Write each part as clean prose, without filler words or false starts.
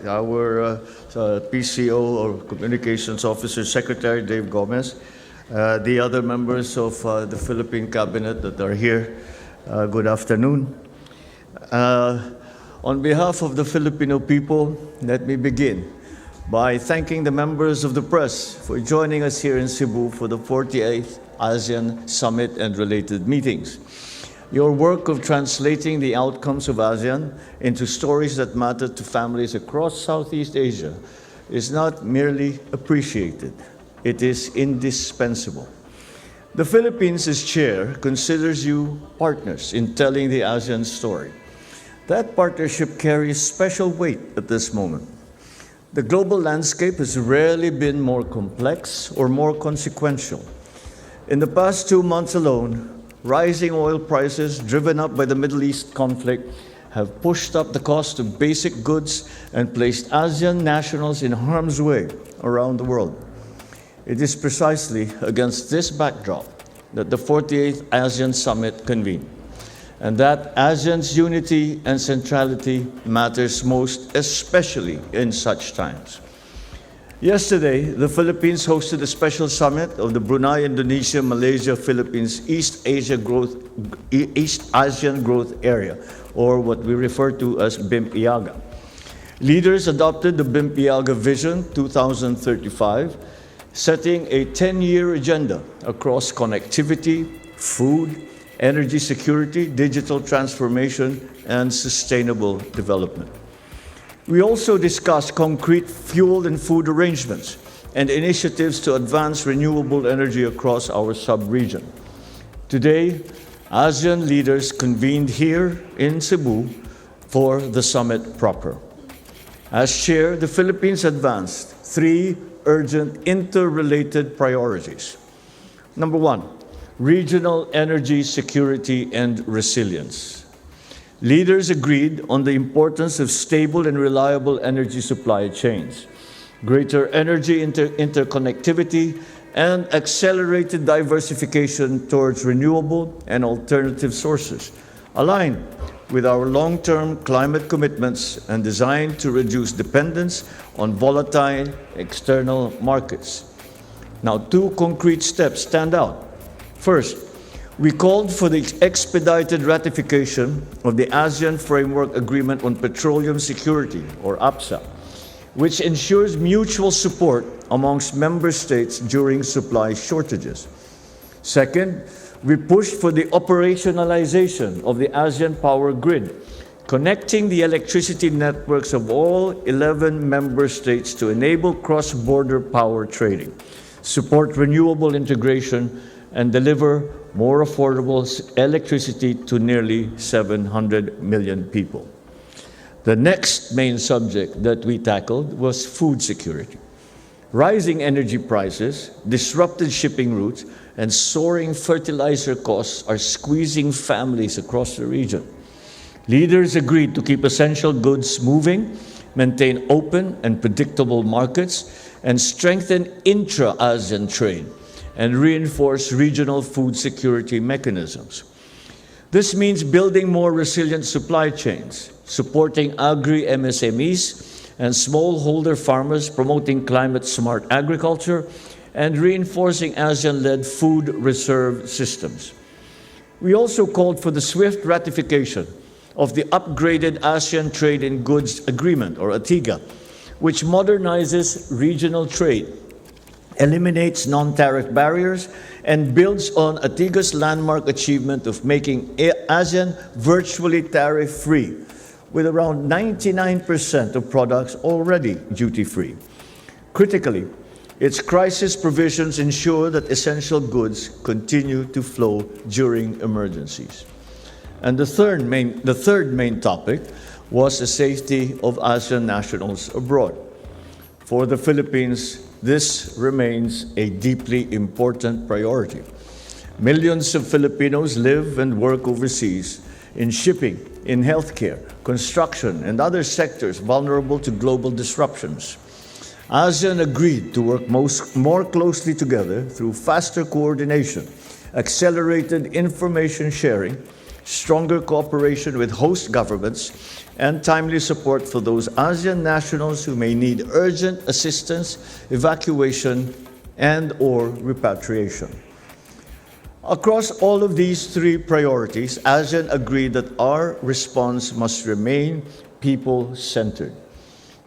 our PCO or Communications Officer Secretary Dave Gomez, the other members of the Philippine Cabinet that are here, good afternoon. On behalf of the Filipino people, let me begin by thanking the members of the press for joining us here in Cebu for the 48th ASEAN Summit and related meetings. Your work of translating the outcomes of ASEAN into stories that matter to families across Southeast Asia is not merely appreciated, it is indispensable. The Philippines, as chair, considers you partners in telling the ASEAN story. That partnership carries special weight at this moment. The global landscape has rarely been more complex or more consequential. In the past 2 months alone, rising oil prices driven up by the Middle East conflict have pushed up the cost of basic goods and placed ASEAN nationals in harm's way around the world. It is precisely against this backdrop that the 48th ASEAN Summit convened, and that ASEAN's unity and centrality matters most, especially in such times. Yesterday, the Philippines hosted a special summit of the Brunei, Indonesia, Malaysia, Philippines, East Asian Growth Area, or what we refer to as BIMP-IAGA. Leaders adopted the BIMP-IAGA Vision 2035, setting a 10-year agenda across connectivity, food, energy security, digital transformation, and sustainable development. We also discussed concrete fuel and food arrangements and initiatives to advance renewable energy across our sub-region. Today, ASEAN leaders convened here in Cebu for the summit proper. As chair, the Philippines advanced 3 urgent interrelated priorities. Number 1, regional energy security and resilience. Leaders agreed on the importance of stable and reliable energy supply chains, greater energy interconnectivity, and accelerated diversification towards renewable and alternative sources, aligned with our long-term climate commitments and designed to reduce dependence on volatile external markets. Now, 2 concrete steps stand out. First, we called for the expedited ratification of the ASEAN Framework Agreement on Petroleum Security, or APSA, which ensures mutual support amongst member states during supply shortages. Second, we pushed for the operationalization of the ASEAN power grid, connecting the electricity networks of all 11 member states to enable cross-border power trading, support renewable integration, and deliver more affordable electricity to nearly 700 million people. The next main subject that we tackled was food security. Rising energy prices, disrupted shipping routes, and soaring fertilizer costs are squeezing families across the region. Leaders agreed to keep essential goods moving, maintain open and predictable markets, and strengthen intra-ASEAN trade, and reinforce regional food security mechanisms. This means building more resilient supply chains, supporting agri-MSMEs and smallholder farmers, promoting climate-smart agriculture, and reinforcing ASEAN-led food reserve systems. We also called for the swift ratification of the upgraded ASEAN Trade in Goods Agreement, or ATIGA, which modernizes regional trade, eliminates non-tariff barriers, and builds on ATIGA's landmark achievement of making ASEAN virtually tariff-free, with around 99% of products already duty-free. Critically, its crisis provisions ensure that essential goods continue to flow during emergencies. And the third main topic was the safety of ASEAN nationals abroad. For the Philippines, this remains a deeply important priority. Millions of Filipinos live and work overseas in shipping, in healthcare, construction, and other sectors vulnerable to global disruptions. ASEAN agreed to work more closely together through faster coordination, accelerated information sharing, stronger cooperation with host governments, and timely support for those ASEAN nationals who may need urgent assistance, evacuation, and/or repatriation. Across all of these three priorities, ASEAN agreed that our response must remain people-centered.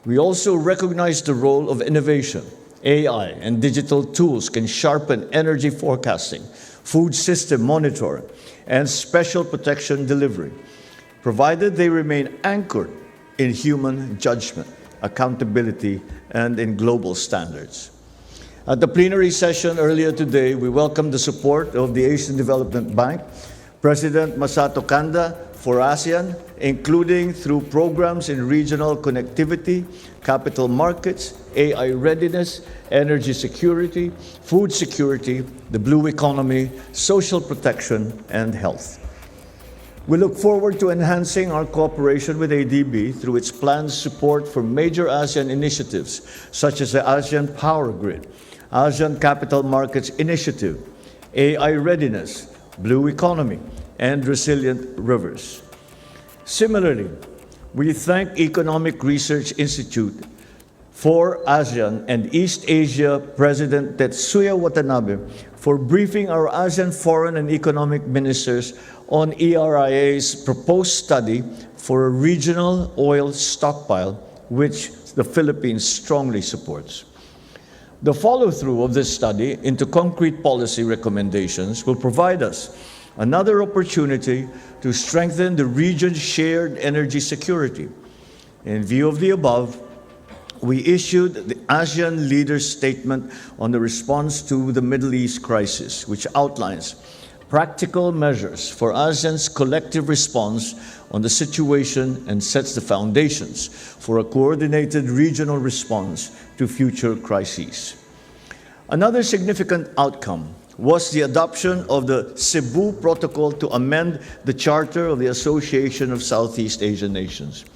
We also recognize the role of innovation. AI and digital tools can sharpen energy forecasting, food system monitoring, and special protection delivery, provided they remain anchored in human judgment, accountability, and in global standards. At the plenary session earlier today, we welcomed the support of the Asian Development Bank, President Masato Kanda, for ASEAN, including through programs in regional connectivity, capital markets, AI readiness, energy security, food security, the blue economy, social protection, and health. We look forward to enhancing our cooperation with ADB through its planned support for major ASEAN initiatives, such as the ASEAN Power Grid, ASEAN Capital Markets Initiative, AI readiness, blue economy, and resilient rivers. Similarly, we thank Economic Research Institute for ASEAN and East Asia President Tetsuya Watanabe for briefing our ASEAN foreign and economic ministers on ERIA's proposed study for a regional oil stockpile, which the Philippines strongly supports. The follow-through of this study into concrete policy recommendations will provide us another opportunity to strengthen the region's shared energy security. In view of the above, we issued the ASEAN Leaders' Statement on the response to the Middle East crisis, which outlines practical measures for ASEAN's collective response on the situation and sets the foundations for a coordinated regional response to future crises. Another significant outcome was the adoption of the Cebu Protocol to amend the Charter of the Association of Southeast Asian Nations.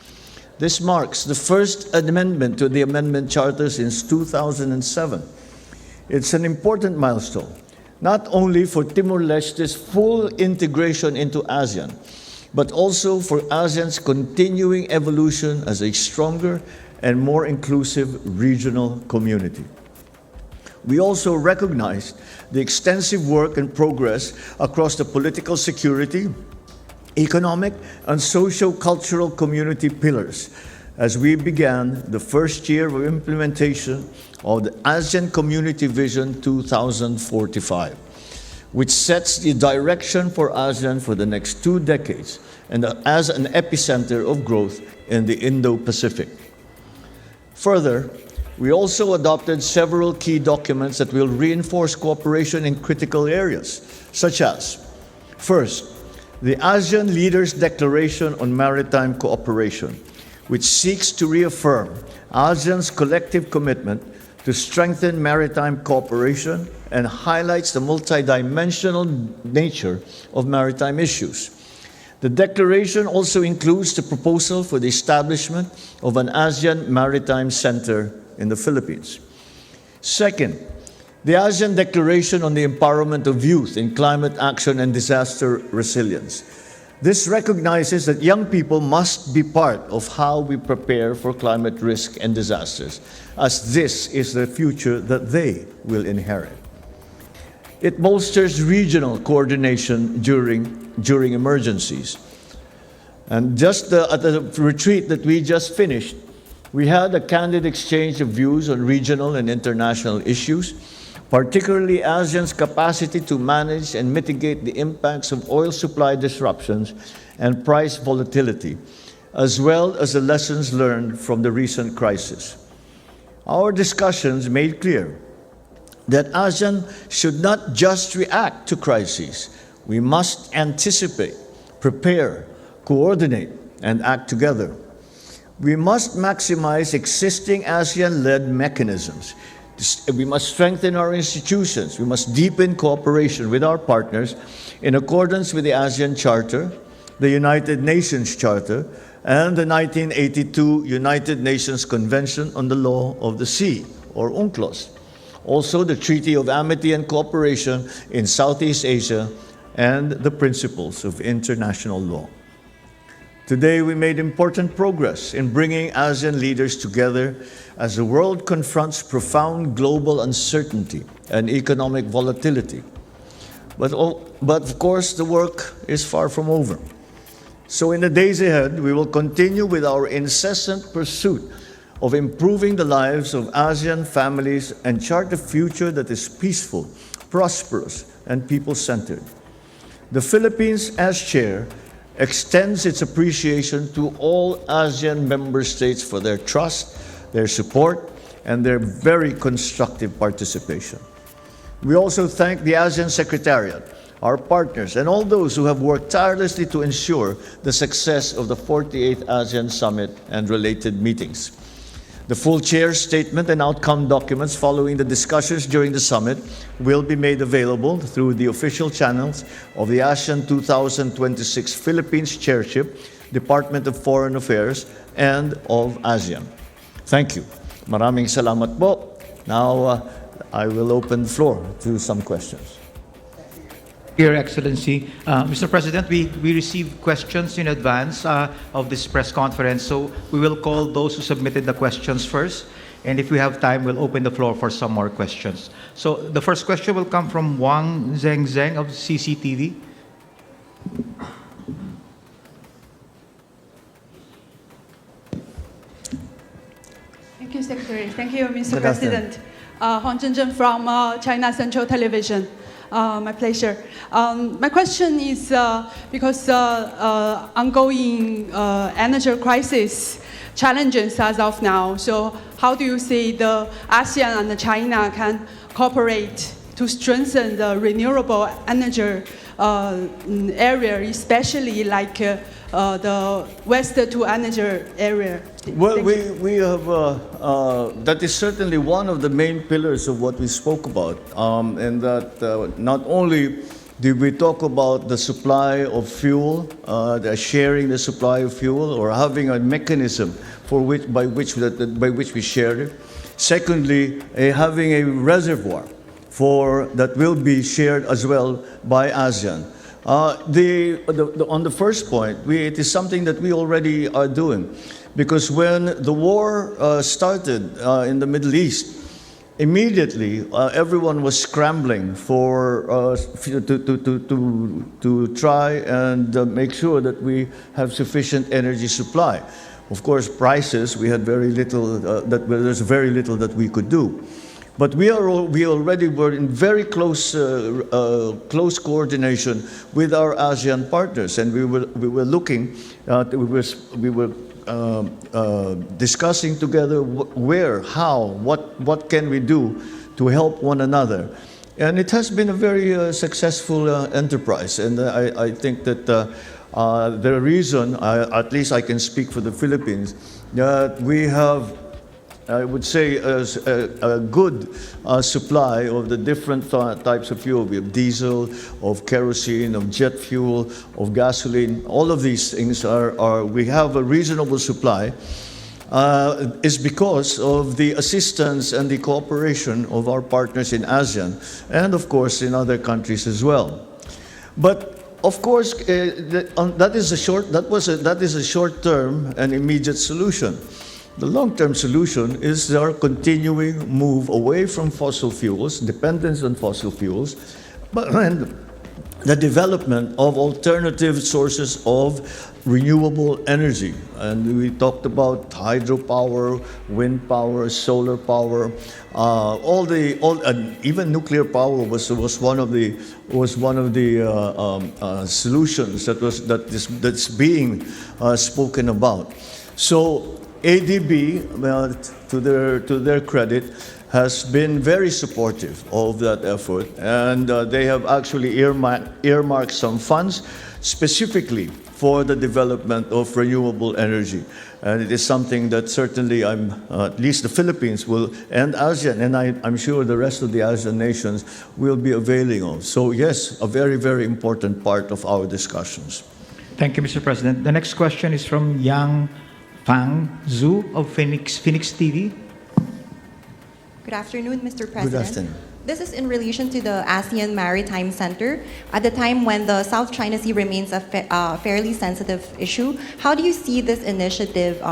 This marks the first amendment to the Amendment Charter since 2007. It's an important milestone, not only for Timor-Leste's full integration into ASEAN, but also for ASEAN's continuing evolution as a stronger and more inclusive regional community. We also recognized the extensive work and progress across the political security, economic, and socio-cultural community pillars as we began the first year of implementation of the ASEAN Community Vision 2045, which sets the direction for ASEAN for the next 2 decades and as an epicenter of growth in the Indo-Pacific. Further, we also adopted several key documents that will reinforce cooperation in critical areas, such as, first, the ASEAN Leaders' Declaration on Maritime Cooperation, which seeks to reaffirm ASEAN's collective commitment to strengthen maritime cooperation and highlights the multidimensional nature of maritime issues. The declaration also includes the proposal for the establishment of an ASEAN Maritime Center in the Philippines. Second, the ASEAN Declaration on the Empowerment of Youth in Climate Action and Disaster Resilience. This recognizes that young people must be part of how we prepare for climate risk and disasters, as this is the future that they will inherit. It bolsters regional coordination during emergencies. And just at the retreat that we just finished, we had a candid exchange of views on regional and international issues, particularly ASEAN's capacity to manage and mitigate the impacts of oil supply disruptions and price volatility, as well as the lessons learned from the recent crisis. Our discussions made clear that ASEAN should not just react to crises. We must anticipate, prepare, coordinate, and act together. We must maximize existing ASEAN-led mechanisms. We must strengthen our institutions. We must deepen cooperation with our partners in accordance with the ASEAN Charter, the United Nations Charter, and the 1982 United Nations Convention on the Law of the Sea, or UNCLOS. Also, the Treaty of Amity and Cooperation in Southeast Asia and the principles of international law. Today, we made important progress in bringing ASEAN leaders together as the world confronts profound global uncertainty and economic volatility. But of course, the work is far from over. So in the days ahead, we will continue with our incessant pursuit of improving the lives of ASEAN families and chart a future that is peaceful, prosperous, and people-centered. The Philippines, as chair, extends its appreciation to all ASEAN member states for their trust, their support, and their very constructive participation. We also thank the ASEAN Secretariat, our partners, and all those who have worked tirelessly to ensure the success of the 48th ASEAN Summit and related meetings. The full chair's statement and outcome documents following the discussions during the summit will be made available through the official channels of the ASEAN 2026 Philippines Chairship, Department of Foreign Affairs, and of ASEAN. Thank you. Maraming salamat po. Now, I will open the floor to some questions. Your Excellency, Mr. President, we received questions in advance of this press conference, so we will call those who submitted the questions first, and if we have time, we'll open the floor for some more questions. So the first question will come from Wang Zheng of CCTV. Thank you, Secretary. Thank you, Mr. President. Huang Zhenzhen from China Central Television. My pleasure. My question is because ongoing energy crisis challenges as of now. So how do you see the ASEAN and China can cooperate to strengthen the renewable energy area, especially like the waste to energy area? Well, we have, that is certainly one of the main pillars of what we spoke about, and that not only did we talk about the supply of fuel, sharing the supply of fuel, or having a mechanism by which we share it. Secondly, having a reservoir that will be shared as well by ASEAN. On the first point, it is something that we already are doing. Because when the war started in the Middle East, immediately everyone was scrambling to try and make sure that we have sufficient energy supply. Of course, prices, we had very little, there's very little that we could do. But we already were in very close coordination with our ASEAN partners, and we were looking, we were discussing together where, how, what can we do to help one another. And it has been a very successful enterprise. And I think that the reason, at least I can speak for the Philippines, that we have, I would say, a good supply of the different types of fuel. We have diesel, of kerosene, of jet fuel, of gasoline. All of these things we have a reasonable supply, is because of the assistance and the cooperation of our partners in ASEAN, and of course in other countries as well. But of course, that is a short-term and immediate solution. The long-term solution is our continuing move away from fossil fuels, dependence on fossil fuels, and the development of alternative sources of renewable energy. And we talked about hydropower, wind power, solar power, even nuclear power was one of the solutions that's being spoken about. So ADB, to their credit, has been very supportive of that effort, and they have actually earmarked some funds specifically for the development of renewable energy. And it is something that certainly at least the Philippines will, and ASEAN, and I'm sure the rest of the ASEAN nations will be availing of. So yes, a very, very important part of our discussions. Thank you, Mr. President. The next question is from Yang Fang Zhu of Phoenix TV. Good afternoon, Mr. President. Good afternoon. This is in relation to the ASEAN Maritime Center. At the time when the South China Sea remains a fairly sensitive issue, how do you see this initiative,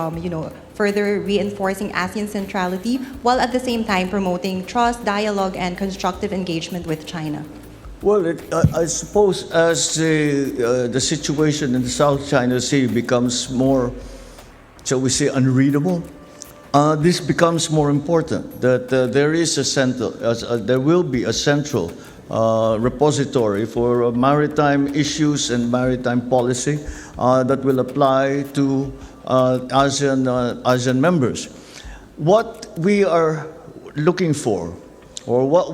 further reinforcing ASEAN centrality while at the same time promoting trust, dialogue, and constructive engagement with China? Well, I suppose as the situation in the South China Sea becomes more, shall we say, unreadable, this becomes more important. That there is there will be a central repository for maritime issues and maritime policy that will apply to ASEAN members. What we are looking for, or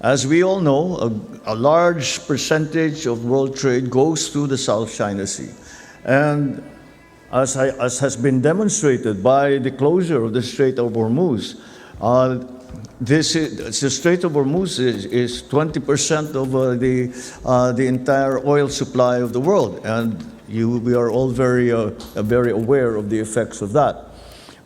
as we all know, a large percentage of world trade goes through the South China Sea. And as has been demonstrated by the closure of the Strait of Hormuz, the Strait of Hormuz is 20% of the entire oil supply of the world, and we are all very aware of the effects of that.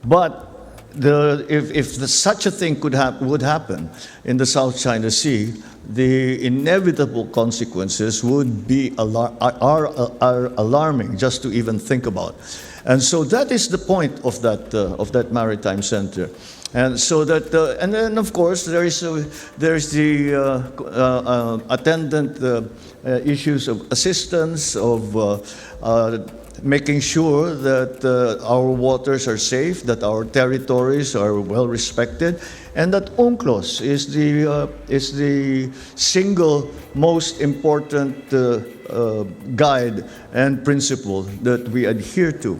But if such a thing would happen in the South China Sea, the inevitable consequences would be alarming just to even think about. And so that is the point of that maritime center. And so that, and then of course there's the attendant issues of assistance, of making sure that our waters are safe, that our territories are well respected, and that UNCLOS is the single most important guide and principle that we adhere to.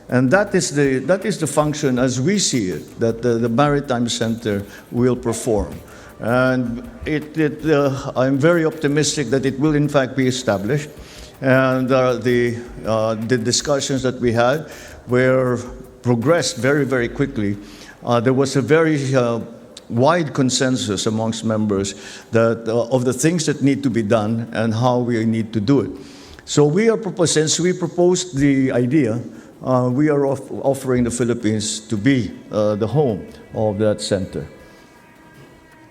And that is the function, as we see it, that the Maritime Center will perform. And I'm very optimistic that it will in fact be established. And the discussions that we had were progressed very, very quickly. There was a very wide consensus amongst members that of the things that need to be done and how we need to do it. So since we proposed the idea, we are offering the Philippines to be the home of that center.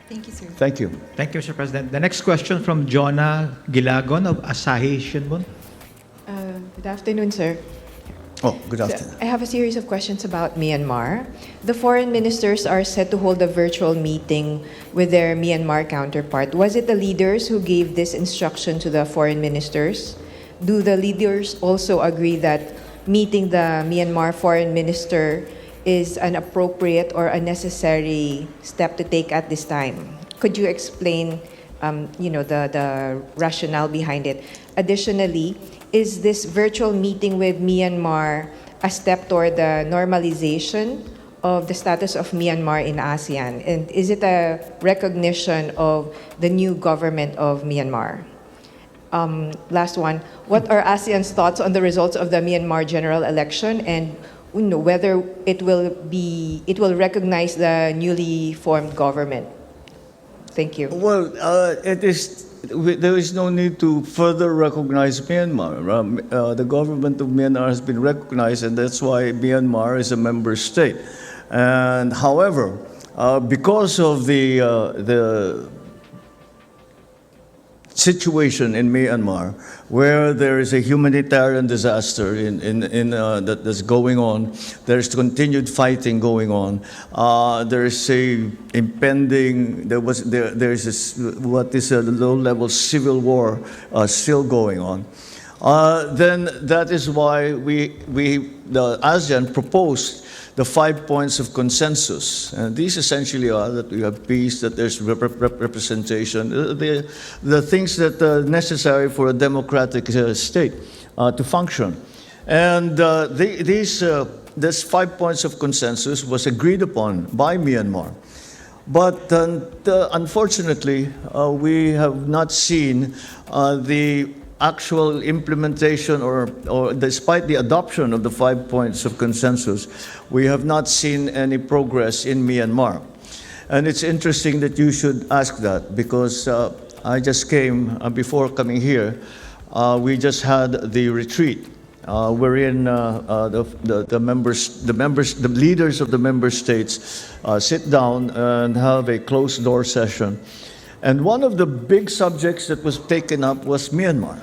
Thank you, sir. Thank you. Thank you, Mr. President. The next question from Jonah Gilagon of Asahi Shimbun. Good afternoon, sir. Oh, good So, afternoon. I have a series of questions about Myanmar. The foreign ministers are set to hold a virtual meeting with their Myanmar counterpart. Was it the leaders who gave this instruction to the foreign ministers? Do the leaders also agree that meeting the Myanmar foreign minister is an appropriate or a necessary step to take at this time? Could you explain, the rationale behind it? Additionally, is this virtual meeting with Myanmar a step toward the normalization of the status of Myanmar in ASEAN? And is it a recognition of the new government of Myanmar? Last one, what are ASEAN's thoughts on the results of the Myanmar general election, and whether it will recognize the newly formed government? Thank you. Well, there is no need to further recognize Myanmar. The government of Myanmar has been recognized, and that's why Myanmar is a member state. And however, because of the situation in Myanmar, where there is a humanitarian disaster that's going on, there's continued fighting going on. There is what is a low-level civil war still going on. Then that is why the ASEAN proposed the 5 points of consensus. And these essentially are that we have peace, that there's representation, the things that are necessary for a democratic state to function. And this 5 points of consensus was agreed upon by Myanmar. But unfortunately, we have not seen the actual implementation, or despite the adoption of the 5 points of consensus, we have not seen any progress in Myanmar. And it's interesting that you should ask that, because I just came, before coming here, we just had the retreat, wherein the leaders of the member states sit down and have a closed-door session. And one of the big subjects that was taken up was Myanmar.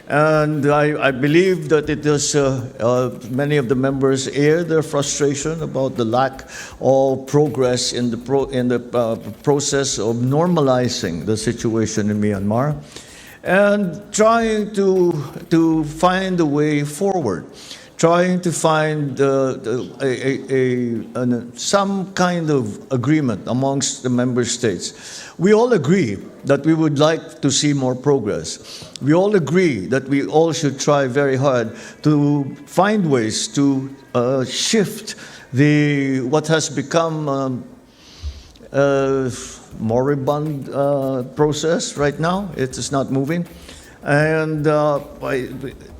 And I believe that it is many of the members air their frustration about the lack of progress in the process of normalizing the situation in Myanmar and trying to find a way forward, trying to find some kind of agreement amongst the member states. We all agree that we would like to see more progress. We all agree that we all should try very hard to find ways to shift what has become moribund process right now. It is not moving. And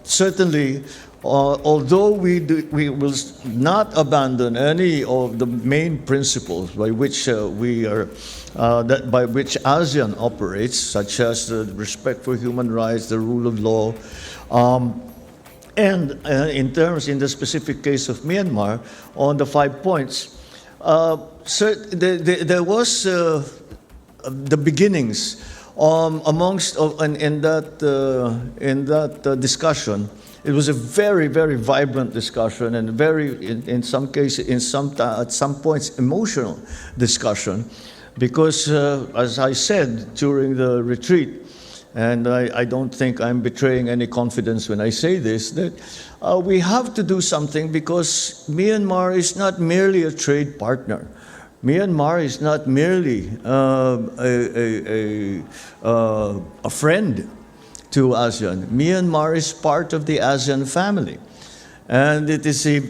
certainly, although we will not abandon any of the main principles by which by which ASEAN operates, such as the respect for human rights, the rule of law, and in the specific case of Myanmar, on the 5 points, there was the beginnings amongst in that discussion. It was a very, very vibrant discussion and in some cases, at some points, emotional discussion, because as I said during the retreat, and I don't think I'm betraying any confidence when I say this, that we have to do something because Myanmar is not merely a trade partner. Myanmar is not merely a friend to ASEAN. Myanmar is part of the ASEAN family. And it is a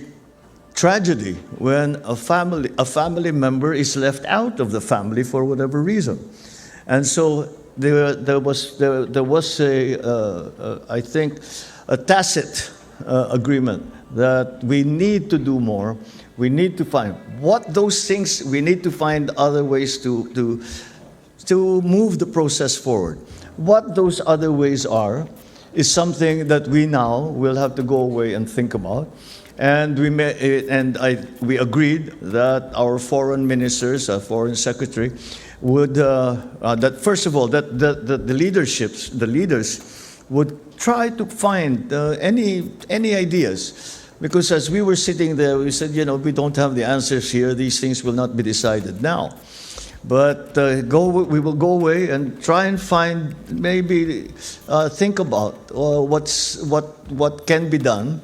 tragedy when a family member is left out of the family for whatever reason. And so there was I think, a tacit agreement that we need to do more. We need to find what those things, we need to find other ways to move the process forward. What those other ways are is something that we now will have to go away and think about. And we agreed that our foreign ministers, our foreign secretary, would that first of all that the leaders would try to find any ideas. Because as we were sitting there, we said, we don't have the answers here. These things will not be decided now. But we will go away and try and find, maybe think about what can be done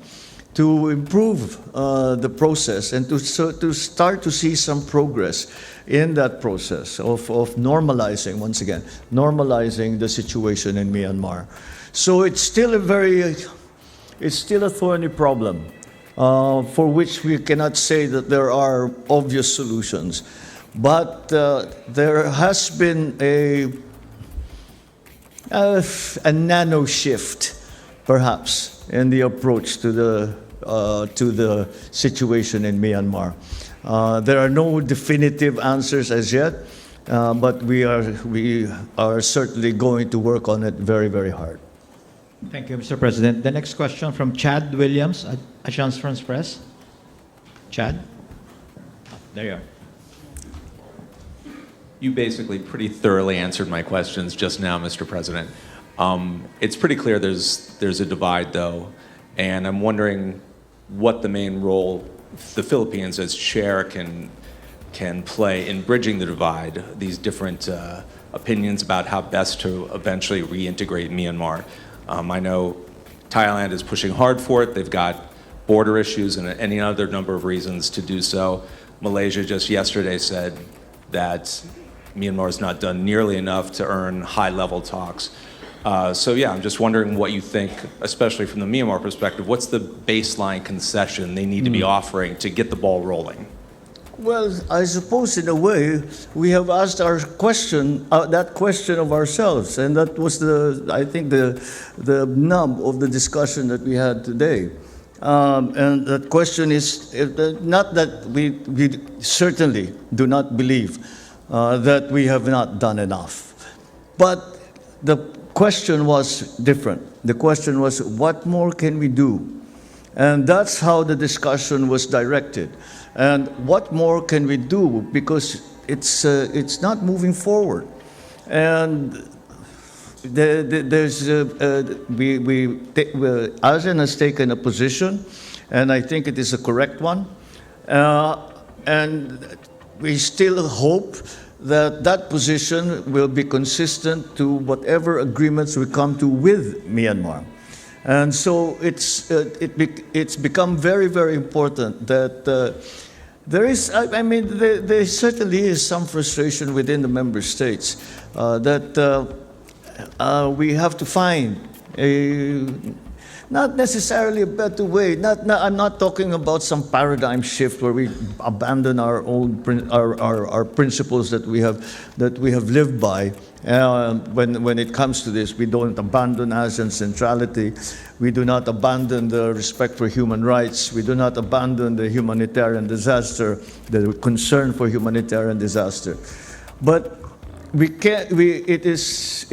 to improve the process and to start to see some progress in that process of normalizing, once again, normalizing the situation in Myanmar. So it's still a thorny problem for which we cannot say that there are obvious solutions. But there has been a nano shift, perhaps, in the approach to the situation in Myanmar. There are no definitive answers as yet, but we are certainly going to work on it very, very hard. Thank you, Mr. President. The next question from Chad Williams, Agence France Presse. Chad? There you are. You basically pretty thoroughly answered my questions just now, Mr. President. It's pretty clear there's a divide, though, and I'm wondering what the main role the Philippines as chair can play in bridging the divide, these different opinions about how best to eventually reintegrate Myanmar. I know Thailand is pushing hard for it. They've got border issues and any other number of reasons to do so. Malaysia just yesterday said that Myanmar has not done nearly enough to earn high-level talks. So yeah, I'm just wondering what you think, especially from the Myanmar perspective, what's the baseline concession they need to be offering to get the ball rolling? Well, I suppose in a way we have asked that question of ourselves, and that was I think the nub of the discussion that we had today. And that question is not that we certainly do not believe that we have not done enough, but the question was different. The question was, what more can we do? And that's how the discussion was directed. And what more can we do? Because it's not moving forward. And ASEAN has taken a position, and I think it is a correct one. And we still hope that that position will be consistent to whatever agreements we come to with Myanmar. And so it's become very, very important that there certainly is some frustration within the member states that we have to find not necessarily a better way. I'm not talking about some paradigm shift where we abandon our own our principles that we have lived by. When it comes to this, we don't abandon ASEAN centrality. We do not abandon the respect for human rights. We do not abandon the humanitarian disaster, the concern for humanitarian disaster. But we can't. It is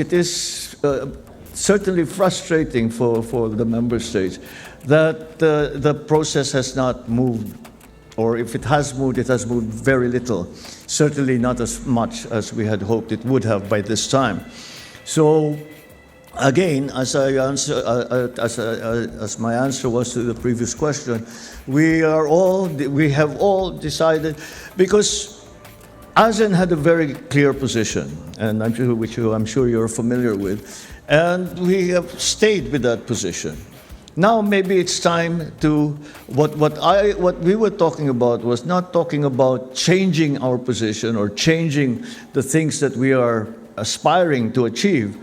certainly frustrating for the member states that the process has not moved, or if it has moved very little, certainly not as much as we had hoped it would have by this time. So again, as my answer was to the previous question, we have all decided, because ASEAN had a very clear position, and which I'm sure you're familiar with, and we have stayed with that position. Now maybe it's time to what we were talking about was not talking about changing our position or changing the things that we are aspiring to achieve,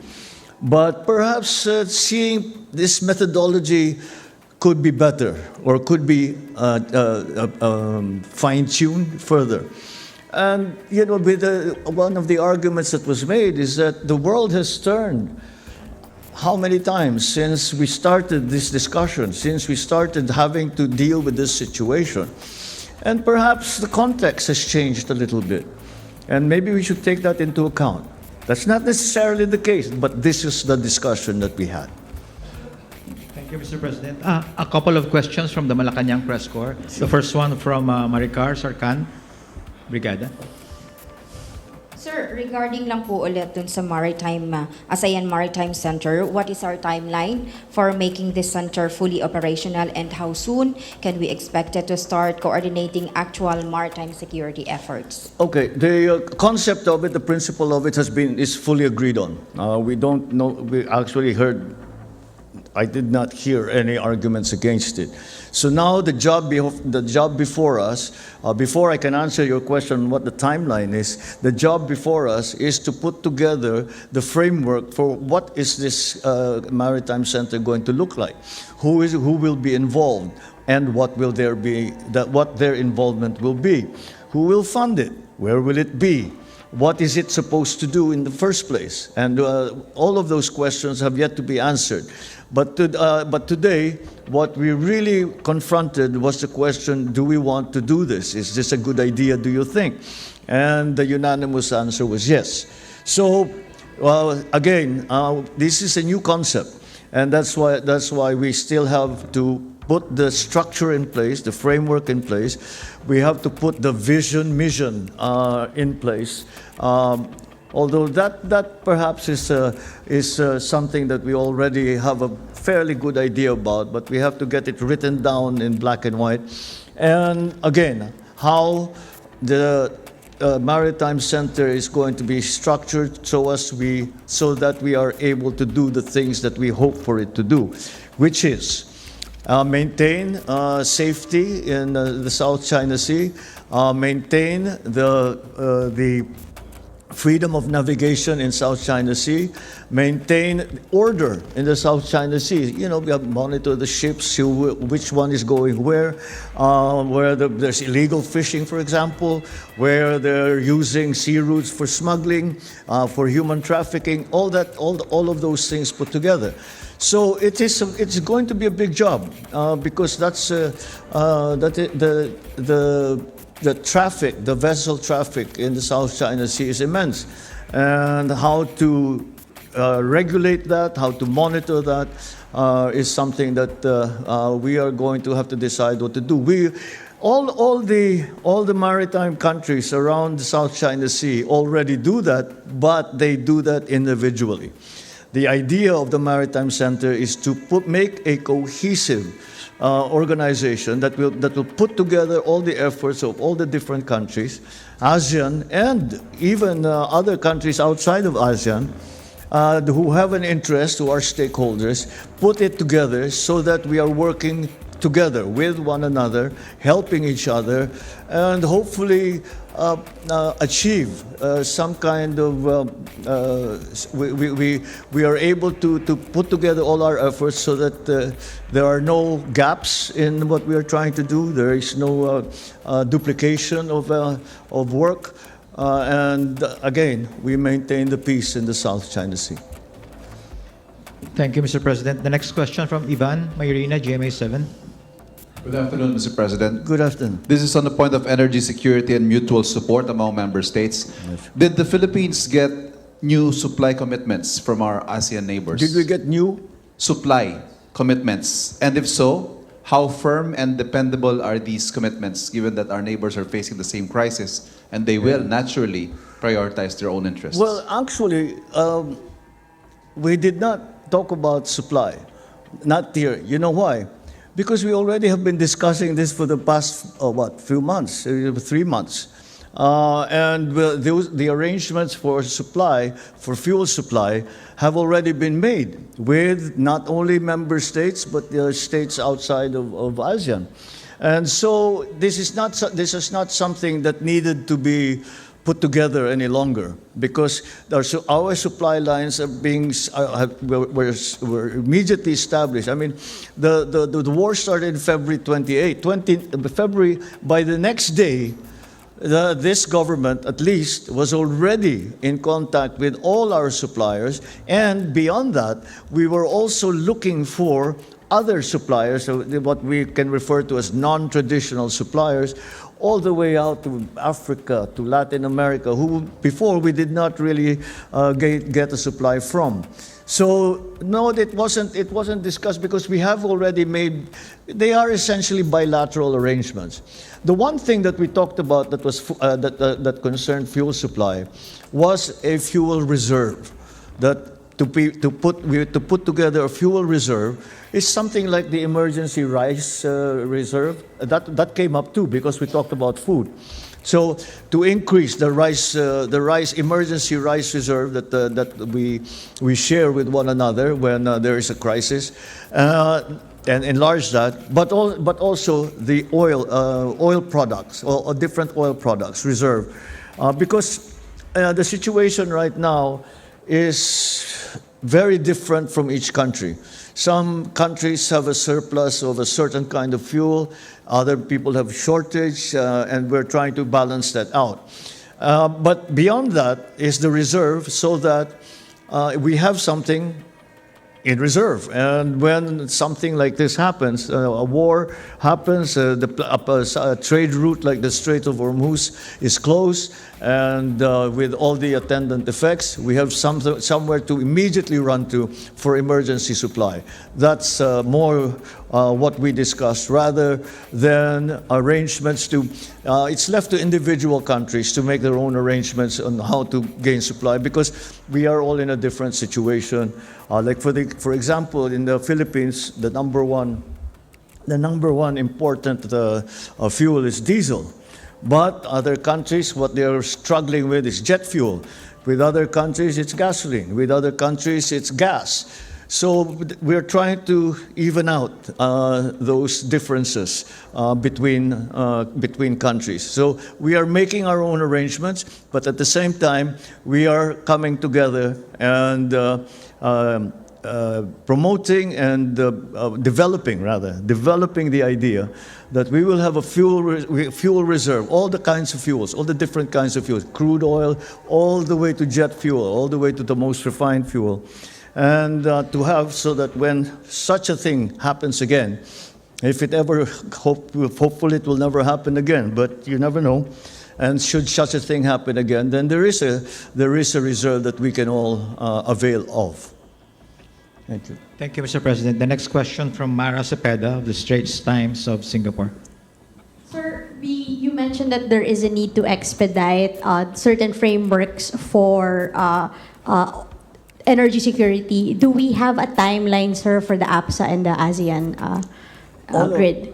but perhaps seeing this methodology could be better or could be fine-tuned further. And one of the arguments that was made is that the world has turned. How many times since we started this discussion, since we started having to deal with this situation? And perhaps the context has changed a little bit. And maybe we should take that into account. That's not necessarily the case, but this is the discussion that we had. Thank you, Mr. President. A couple of questions from the Malacanang Press Corps. The first one from Maricar Sarkan, Brigada. Sir, regarding lang po ulit dun sa ASEAN Maritime Center, what is our timeline for making this center fully operational, and how soon can we expect it to start coordinating actual maritime security efforts? Okay, the concept of it, the principle of it is fully agreed on. We don't know, we actually I did not hear any arguments against it. So now the job before us, before I can answer your question what the timeline is, the job before us is to put together the framework for what is this maritime center going to look like, who will be involved, and what their involvement will be, who will fund it, where will it be, what is it supposed to do in the first place, and all of those questions have yet to be answered. But today, what we really confronted was the question, do we want to do this? Is this a good idea, do you think? And the unanimous answer was yes. So, again, this is a new concept, and that's why we still have to put the structure in place, the framework in place. We have to put the mission in place. Although that perhaps is something that we already have a fairly good idea about, but we have to get it written down in black and white. And again, how the Maritime Center is going to be structured so that we are able to do the things that we hope for it to do, which is maintain safety in the South China Sea, maintain the freedom of navigation in South China Sea, maintain order in the South China Sea. We have monitor the ships, which one is going where there's illegal fishing, for example, where they're using sea routes for smuggling, for human trafficking, all of those things put together. So it's going to be a big job because that's the traffic, the vessel traffic in the South China Sea is immense, and how to regulate that, how to monitor that is something that we are going to have to decide what to do. all the maritime countries around the South China Sea already do that, but they do that individually. The idea of the Maritime Center is to make a cohesive organization that will put together all the efforts of all the different countries, ASEAN, and even other countries outside of ASEAN, who have an interest, who are stakeholders, put it together so that we are working together with one another, helping each other, and hopefully achieve some kind of, we are able to put together all our efforts so that there are no gaps in what we are trying to do, there is no duplication of work, and again, we maintain the peace in the South China Sea. Thank you, Mr. President. The next question from Ivan Mayrina, GMA7. Good afternoon, Mr. President. Good afternoon. This is on the point of energy security and mutual support among member states. Did the Philippines get new supply commitments from our ASEAN neighbors? Did we get new? Supply commitments? And if so, how firm and dependable are these commitments, given that our neighbors are facing the same crisis and they will naturally prioritize their own interests? Well, actually, we did not talk about supply. Not here. You know why? Because we already have been discussing this for the past, few months, 3 months. And the arrangements for supply, for fuel supply, have already been made with not only member states, but the states outside of ASEAN. And so this is not something that needed to be put together any longer, because our supply lines are were immediately established. I mean, the war started in February 28. February, by the next day, this government, at least, was already in contact with all our suppliers, and beyond that, we were also looking for other suppliers, so what we can refer to as non-traditional suppliers, all the way out to Africa, to Latin America, who before we did not really get a supply from. So no, it wasn't discussed because we have already made. They are essentially bilateral arrangements. The one thing that we talked about that was that concerned fuel supply was a fuel reserve. That to put together a fuel reserve is something like the emergency rice reserve. That came up too because we talked about food. So to increase the rice emergency rice reserve that we share with one another when there is a crisis, and enlarge that, but also the oil products or different oil products reserve, because the situation right now is very different from each country. Some countries have a surplus of a certain kind of fuel. Other people have shortage, and we're trying to balance that out. But beyond that is the reserve, so that we have something in reserve. And when something like this happens, a war happens, a trade route like the Strait of Hormuz is closed, and with all the attendant effects, we have somewhere to immediately run to for emergency supply. That's more what we discussed, rather than arrangements to, it's left to individual countries to make their own arrangements on how to gain supply, because we are all in a different situation. Like for example, in the Philippines, the number one important fuel is diesel. But other countries, what they are struggling with is jet fuel. With other countries, it's gasoline. With other countries, it's gas. So we're trying to even out those differences between countries. So we are making our own arrangements, but at the same time, we are coming together and promoting and developing the idea that we will have a fuel reserve, all the kinds of fuels, all the different kinds of fuels, crude oil, all the way to jet fuel, all the way to the most refined fuel. And to have, so that when such a thing happens again, if it ever, hopefully it will never happen again, but you never know. And should such a thing happen again, then there is a reserve that we can all avail of. Thank you. Thank you, Mr. President. The next question from Mara Cepeda of the Straits Times of Singapore. Sir, you mentioned that there is a need to expedite certain frameworks for energy security. Do we have a timeline, sir, for the APSA and the ASEAN grid?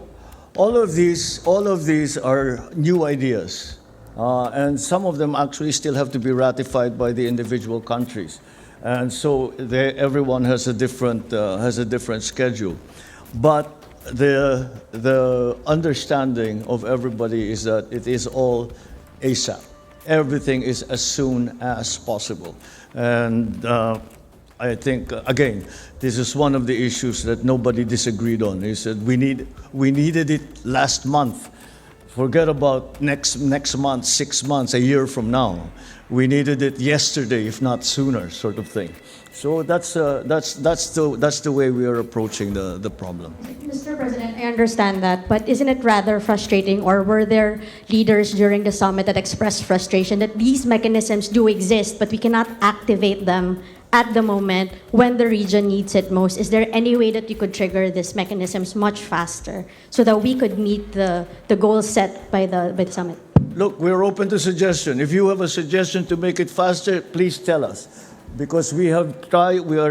All of these are new ideas, and some of them actually still have to be ratified by the individual countries, and so everyone has a different schedule. But the understanding of everybody is that it is all ASAP. Everything is as soon as possible, and I think again, this is one of the issues that nobody disagreed on. Is that we needed it last month. Forget about next month, 6 months, a year from now. We needed it yesterday, if not sooner, sort of thing. So that's the way we are approaching the problem. Mr. President, I understand that, but isn't it rather frustrating, or were there leaders during the summit that expressed frustration that these mechanisms do exist, but we cannot activate them at the moment when the region needs it most? Is there any way that you could trigger these mechanisms much faster so that we could meet the goals set by the summit? Look, we're open to suggestion. If you have a suggestion to make it faster, please tell us, because we are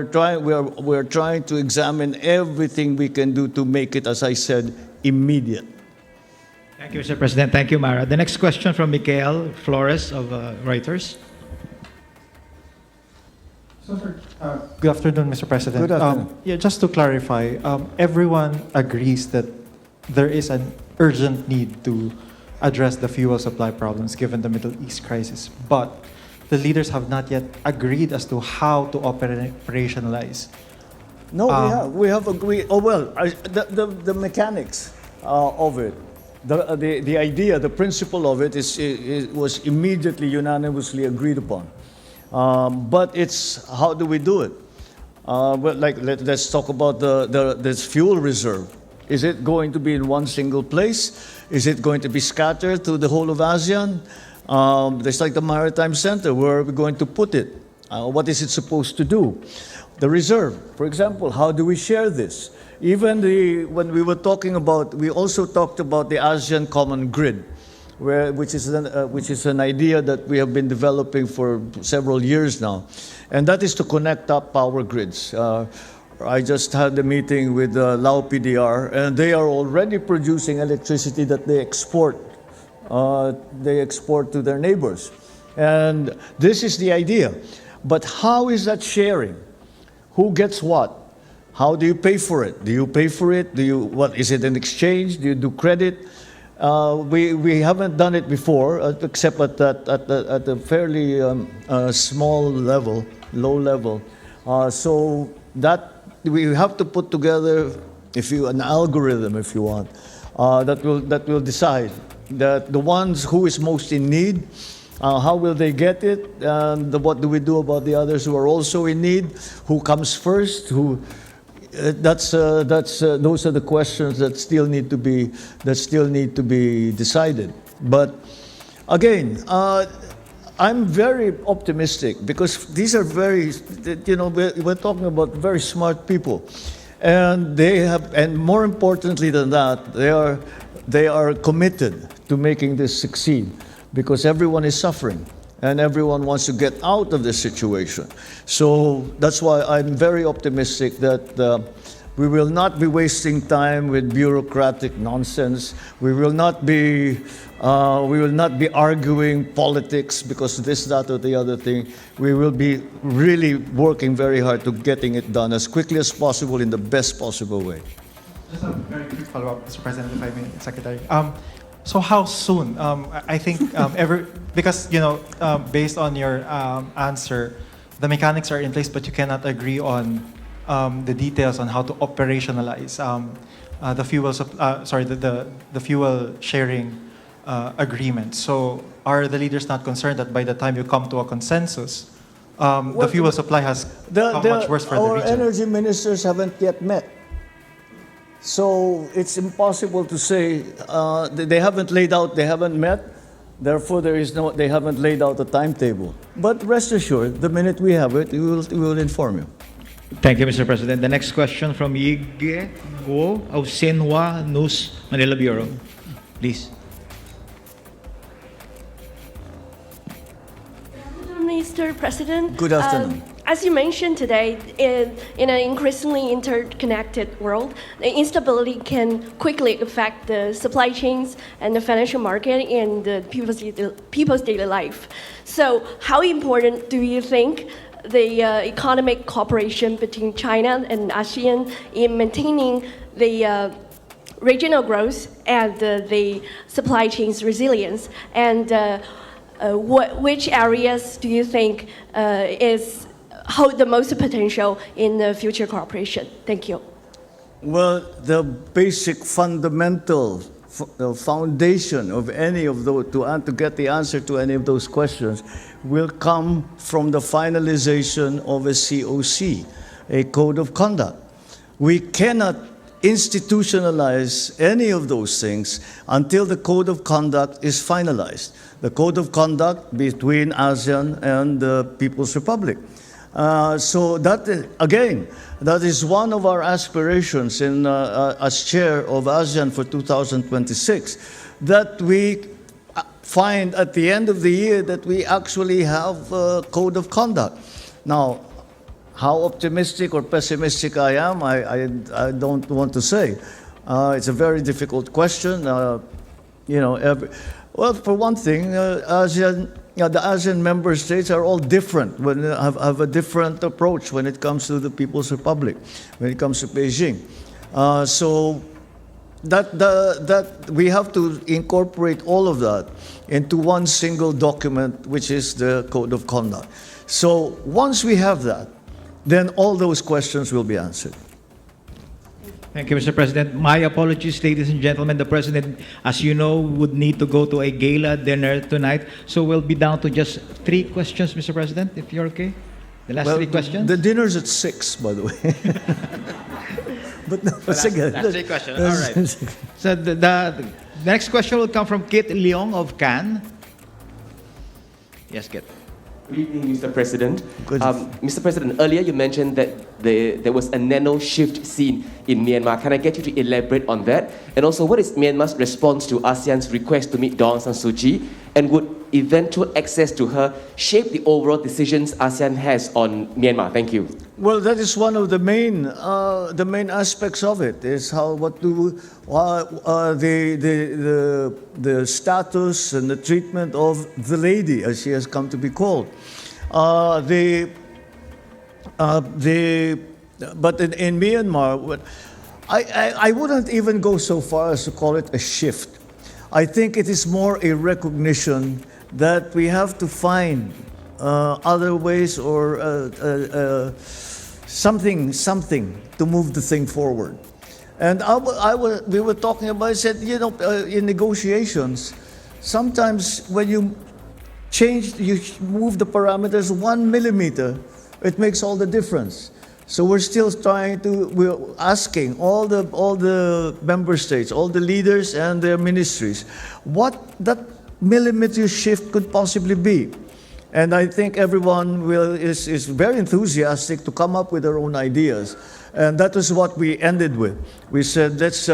trying to examine everything we can do to make it, as I said, immediate. Thank you, Mr. President. Thank you, Mara. The next question from Michael Flores of Reuters. So, sir, good afternoon, Mr. President. Good afternoon. Just to clarify, everyone agrees that there is an urgent need to address the fuel supply problems given the Middle East crisis, but the leaders have not yet agreed as to how to operationalize. No, we have agreed. Oh well, the mechanics of it, the idea, the principle of it was immediately unanimously agreed upon. But it's how do we do it? Let's talk about this fuel reserve. Is it going to be in one single place? Is it going to be scattered through the whole of ASEAN? There's like the Maritime Center. Where are we going to put it? What is it supposed to do? The reserve, for example, how do we share this? Even when we were talking about, we also talked about the ASEAN Common Grid, which is an idea that we have been developing for several years now, and that is to connect up power grids. I just had a meeting with Lao PDR, and they are already producing electricity that they export. They export to their neighbors, and this is the idea. But how is that sharing? Who gets what? How do you pay for it? Do you pay for it? What is it, an exchange? Do you do credit? We haven't done it before, except at a fairly small level, low level. So that we have to put together, an algorithm, if you want, that will decide that the ones who is most in need, how will they get it, and what do we do about the others who are also in need? Who comes first? Those are the questions that still need to be decided. But again, I'm very optimistic because these are we're talking about very smart people, and and more importantly than that, they are committed to making this succeed, because everyone is suffering and everyone wants to get out of this situation. So that's why I'm very optimistic that we will not be wasting time with bureaucratic nonsense. We will not be arguing politics because this, that, or the other thing. We will be really working very hard to getting it done as quickly as possible in the best possible way. Just a very quick follow-up, Mr. President, if I may, Secretary. So how soon? I think because based on your answer, the mechanics are in place, but you cannot agree on the details on how to operationalize the fuel sharing agreement. So are the leaders not concerned that by the time you come to a consensus, the fuel supply has become much worse for the region? Our energy ministers haven't yet met. So it's impossible to say they haven't met. Therefore, they haven't laid out a timetable. But rest assured, the minute we have it, we will inform you. Thank you, Mr. President. The next question from Yige Guo of Xinhua News Manila Bureau. Please. Mr. President. Good afternoon. As you mentioned today, in an increasingly interconnected world, the instability can quickly affect the supply chains and the financial market and the people's daily life. So how important do you think the economic cooperation between China and ASEAN in maintaining the regional growth and the supply chain's resilience? And which areas do you think hold the most potential in the future cooperation? Thank you. Well, the basic fundamental foundation of any of those, to get the answer to any of those questions, will come from the finalization of a COC, a code of conduct. We cannot institutionalize any of those things until the code of conduct is finalized. The code of conduct between ASEAN and the People's Republic. So that, again, that is one of our aspirations as chair of ASEAN for 2026, that we find at the end of the year that we actually have a code of conduct. Now, how optimistic or pessimistic I am, I don't want to say. It's a very difficult question. Well, for one thing, ASEAN, the ASEAN member states are all different, have a different approach when it comes to the People's Republic, when it comes to Beijing. So that we have to incorporate all of that into one single document, which is the Code of Conduct. So once we have that, then all those questions will be answered. Thank you, Mr. President. My apologies, ladies and gentlemen. The President, as you know, would need to go to a gala dinner tonight. So we'll be down to just 3 questions, Mr. President, if you're okay. The last 3 questions. The dinner's at 6, by the way. But no, Last 3 questions. All right. So the next question will come from Kit Leong of Cannes. Yes, Kit. Good evening, Mr. President. Good. Mr. President, earlier you mentioned that there was a nano shift seen in Myanmar. Can I get you to elaborate on that? And also, what is Myanmar's response to ASEAN's request to meet Daw Aung San Suu Kyi? And would eventual access to her shape the overall decisions ASEAN has on Myanmar? Thank you. Well, that is one of the main aspects of it. Is the status and the treatment of the lady, as she has come to be called. But in Myanmar, I wouldn't even go so far as to call it a shift. I think it is more a recognition that we have to find other ways or something to move the thing forward. And we were talking about, I said, in negotiations, sometimes when you move the parameters 1 millimeter, it makes all the difference. So we're asking all the member states, all the leaders and their ministries, what that millimeter shift could possibly be. And I think everyone is very enthusiastic to come up with their own ideas. And that is what we ended with. We said, let's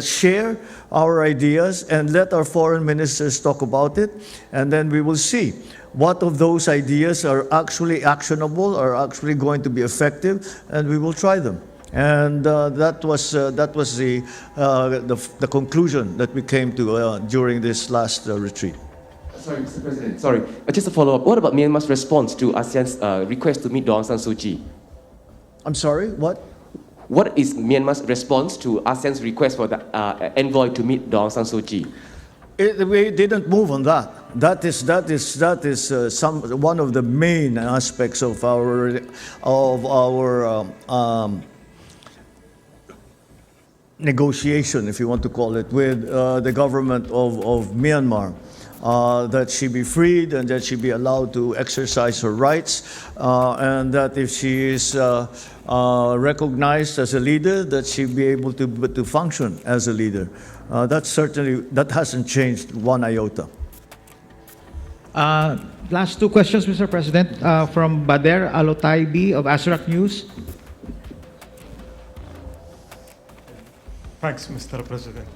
share our ideas and let our foreign ministers talk about it, and then we will see what of those ideas are actually actionable, are actually going to be effective, and we will try them. And that was the conclusion that we came to during this last retreat. Sorry, Mr. President. Sorry, just a follow-up. What about Myanmar's response to ASEAN's request to meet Daw Aung San Suu Kyi? I'm sorry, what? What is Myanmar's response to ASEAN's request for the envoy to meet Daw Aung San Suu Kyi? We didn't move on that. That is one of the main aspects of our negotiation, if you want to call it, with the government of Myanmar. That she be freed and that she be allowed to exercise her rights, and that if she is recognized as a leader, that she be able to function as a leader. That hasn't changed one iota. Last 2 questions, Mr. President, from Bader Alotaibi of Asrak News. Thanks, Mr. President.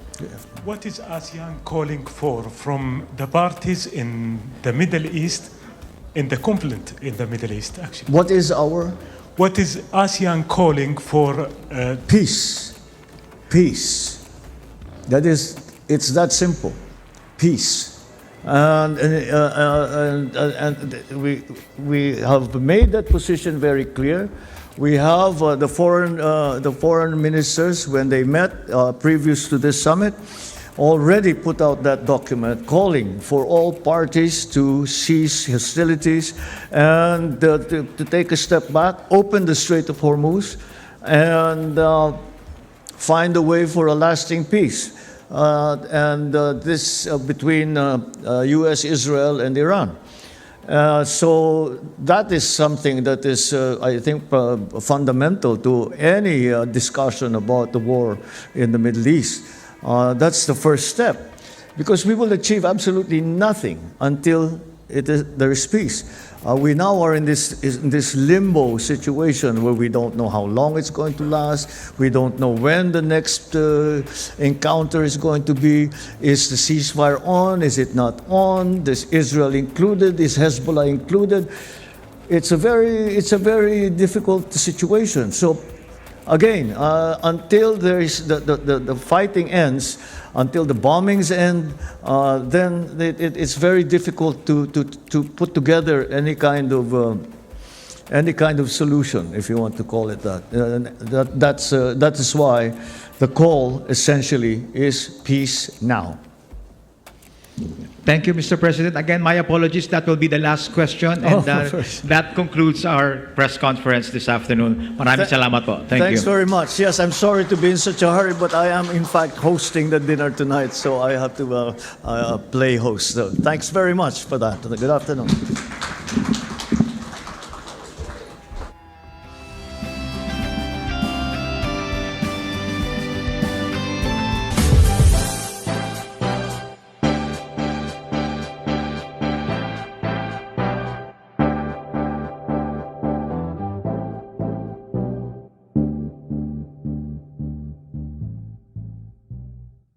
What is ASEAN calling for from the parties in the Middle East in the conflict in the Middle East, actually. What is our What is ASEAN calling for? peace? Peace. That is, it's that simple. Peace. And we have made that position very clear. We have the foreign ministers, when they met previous to this summit, already put out that document calling for all parties to cease hostilities and to take a step back, open the Strait of Hormuz, and find a way for a lasting peace. This between U.S., Israel, and Iran. So that is something that is, I think, fundamental to any discussion about the war in the Middle East. That's the first step, because we will achieve absolutely nothing until there is peace. We now are in this limbo situation where we don't know how long it's going to last. We don't know when the next encounter is going to be. Is the ceasefire on? Is it not on? Is Israel included? Is Hezbollah included? It's a very difficult situation. So again, until there is the fighting ends, until the bombings end, then it's very difficult to put together any kind of solution, if you want to call it that. That is why the call essentially is peace now. Thank you, Mr. President. Again, my apologies. That will be the last question. And that concludes our press conference this afternoon. Maraming salamat po. Thanks very much. Yes, I'm sorry to be in such a hurry, but I am in fact hosting the dinner tonight, so I have to play host. So thanks very much for that. Good afternoon.